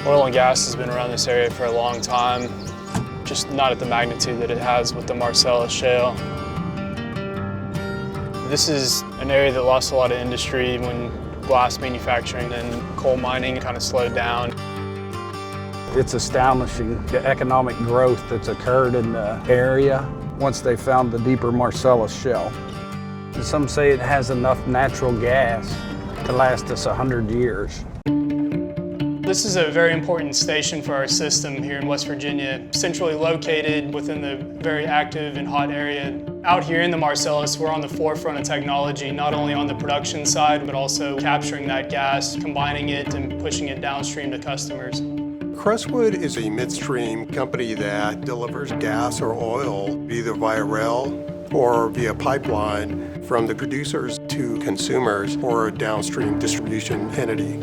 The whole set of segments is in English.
Oil and gas has been around this area for a long time, just not at the magnitude that it has with the Marcellus Shale. This is an area that lost a lot of industry when glass manufacturing and coal mining kind of slowed down. It's astonishing the economic growth that's occurred in the area once they found the deeper Marcellus Shale. Some say it has enough natural gas to last us 100 years. This is a very important station for our system here in West Virginia, centrally located within the very active and hot area. Out here in the Marcellus, we're on the forefront of technology, not only on the production side, but also capturing that gas, combining it, and pushing it downstream to customers. Crestwood is a midstream company that delivers gas or oil either via rail or via pipeline from the producers to consumers or a downstream distribution entity.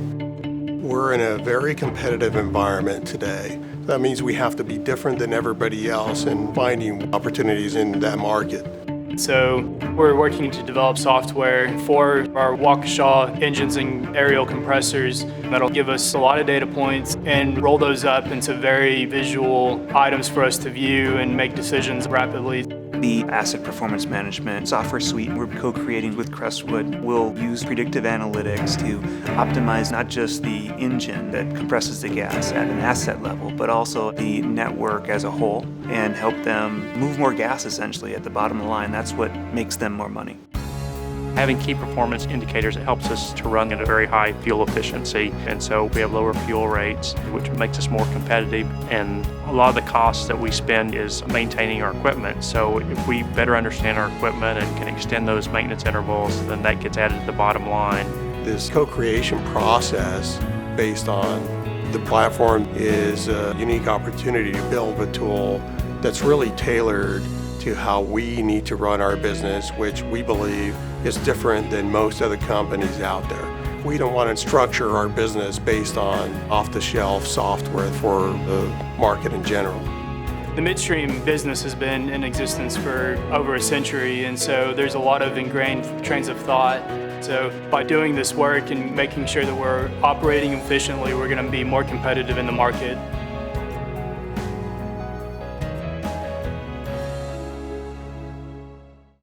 We're in a very competitive environment today. That means we have to be different than everybody else in finding opportunities in that market. So we're working to develop software for our Waukesha engines and aerial compressors that'll give us a lot of data points and roll those up into very visual items for us to view and make decisions rapidly. The asset performance management software suite we're co-creating with Crestwood will use predictive analytics to optimize not just the engine that compresses the gas at an asset level, but also the network as a whole, and help them move more gas essentially at the bottom of the line. That's what makes them more money. Having key performance indicators, it helps us to run at a very high fuel efficiency, and so we have lower fuel rates, which makes us more competitive, and a lot of the costs that we spend is maintaining our equipment. So if we better understand our equipment and can extend those maintenance intervals, then that gets added to the bottom line. This co-creation process based on the platform is a unique opportunity to build a tool that's really tailored to how we need to run our business, which we believe is different than most other companies out there. We don't want to structure our business based on off-the-shelf software for the market in general. The midstream business has been in existence for over a century, and so there's a lot of ingrained trains of thought. So by doing this work and making sure that we're operating efficiently, we're going to be more competitive in the market.